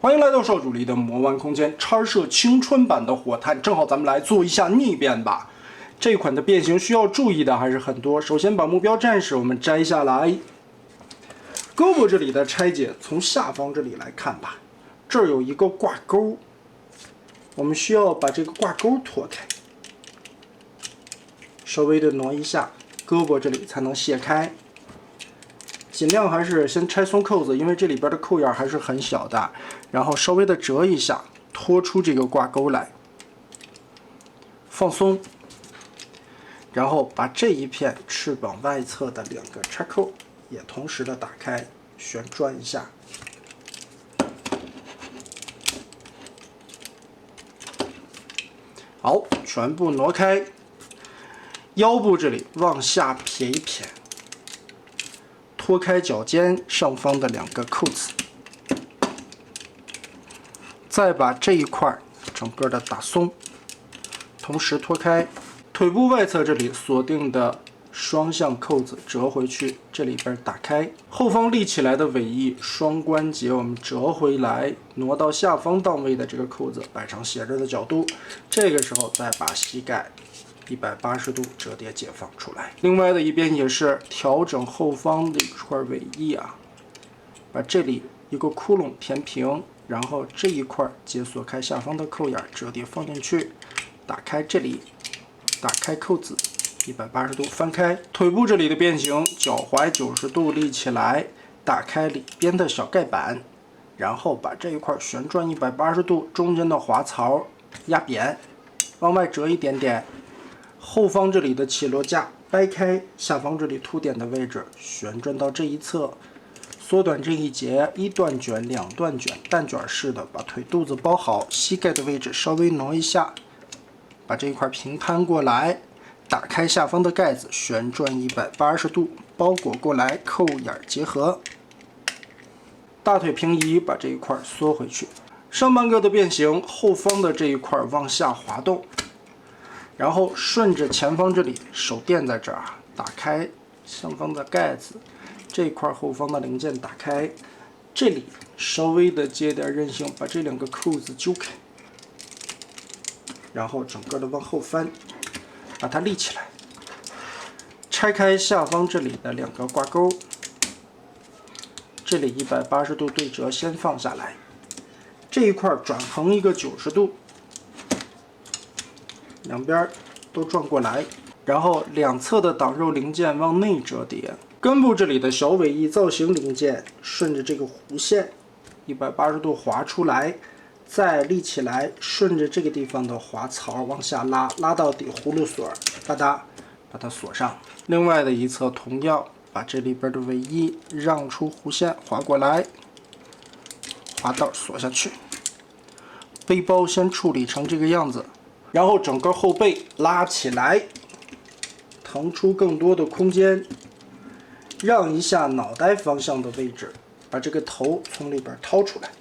欢迎来到少主力的魔幻空间，叉社青春版的火炭，正好咱们来做一下逆变吧。这款的变形需要注意的还是很多。首先把目标战士我们摘下来，胳膊这里的拆解，从下方这里来看吧。这儿有一个挂钩，我们需要把这个挂钩脱开，稍微的挪一下，胳膊这里才能卸开。 尽量还是先拆松扣子，因为这里边的扣眼还是很小的，然后稍微的折一下，拖出这个挂钩来，放松，然后把这一片翅膀外侧的2个插扣也同时的打开，旋转一下，好，全部挪开，腰部这里往下撇一撇。 脱开脚尖上方的2个扣子，再把这一块整个的打松，同时脱开腿部外侧这里锁定的双向扣子折回去，这里边打开后方立起来的尾翼双关节，我们折回来，挪到下方档位的这个扣子摆成斜着的角度，这个时候再把膝盖 180度折叠解放出来，另外的一边也是调整后方的一块尾翼啊，把这里一个窟窿填平，然后这一块解锁开下方的扣眼，折叠放进去，打开这里，打开扣子，180度翻开，腿部这里的变形，脚踝90度立起来，打开里边的小盖板，然后把这一块旋转180度，中间的滑槽压扁，往外折一点点。 后方这里的起落架掰开，下方这里凸点的位置旋转到这一侧，缩短这一节，1段卷、2段卷，蛋卷式的把腿肚子包好，膝盖的位置稍微挪一下，把这一块平摊过来，打开下方的盖子，旋转180度，包裹过来，扣眼结合，大腿平移，把这一块缩回去，上半个的变形，后方的这一块往下滑动。 然后顺着前方这里手垫在这儿，打开上方的盖子，这块后方的零件打开，这里稍微的接点韧性，把这2个扣子揪开，然后整个的往后翻，把它立起来，拆开下方这里的2个挂钩，这里180度对折先放下来，这一块转横一个90度。 两边都转过来，然后两侧的挡肉零件往内折叠，根部这里的小尾翼造型零件顺着这个弧线180度滑出来，再立起来，顺着这个地方的滑槽往下拉，拉到底葫芦锁，哒哒把它锁上。另外的一侧同样把这里边的尾翼让出弧线滑过来，滑道锁下去。背包先处理成这个样子。 然后整个后背拉起来，腾出更多的空间，让一下脑袋方向的位置，把这个头从里边掏出来，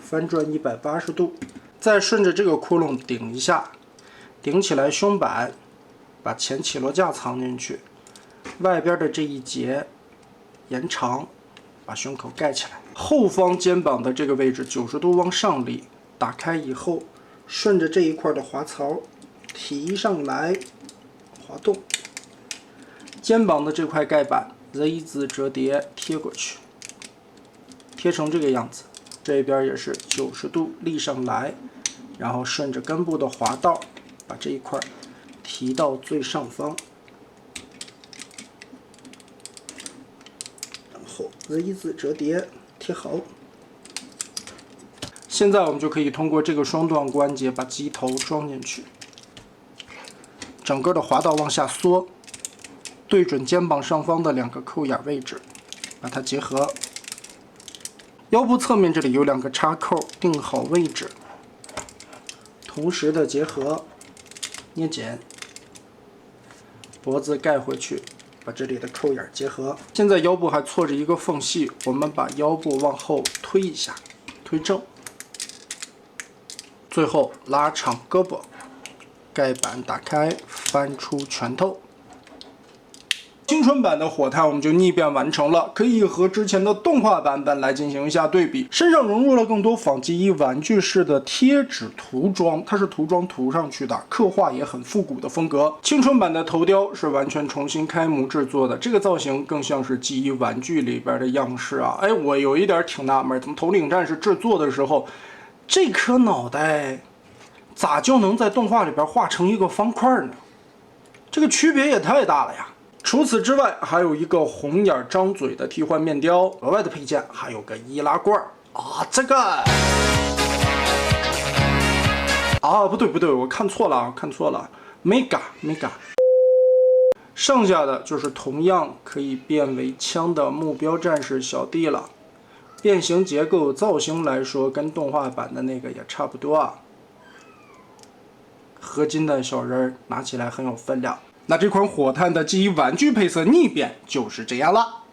翻转180度，再顺着这个窟窿顶一下，顶起来胸板，把前起落架藏进去，外边的这一节延长，把胸口盖起来，后方肩膀的这个位置90度往上立。 打开以后，顺着这一块的滑槽提上来，滑动。肩膀的这块盖板 Z 字折叠贴过去，贴成这个样子。这边也是90度立上来，然后顺着根部的滑道，把这一块提到最上方，然后 Z 字折叠贴好。 现在我们就可以通过这个双段关节把机头装进去，整个的滑道往下缩，对准肩膀上方的2个扣眼位置，把它结合。腰部侧面这里有2个插扣，定好位置，同时的结合，捏紧，脖子盖回去，把这里的扣眼结合。现在腰部还错着一个缝隙，我们把腰部往后推一下，推正。 最后拉长胳膊，盖板打开，翻出拳头，青春版的火炭我们就逆变完成了，可以和之前的动画版本来进行一下对比。身上融入了更多仿记忆玩具式的贴纸涂装，它是涂装涂上去的，刻画也很复古的风格。青春版的头雕是完全重新开模制作的，这个造型更像是记忆玩具里边的样式啊！哎，我有一点挺纳闷，怎么头领战士制作的时候，这颗脑袋咋就能在动画里边画成一个方块呢？这个区别也太大了呀！除此之外，还有一个红眼张嘴的替换面雕，额外的配件还有个易拉罐啊，这个啊不对，我看错了，mega。剩下的就是同样可以变为枪的目标战士小弟了，变形结构造型来说，跟动画版的那个也差不多啊。合金的小人拿起来很有分量。那这款火炭的记忆玩具配色逆变就是这样了。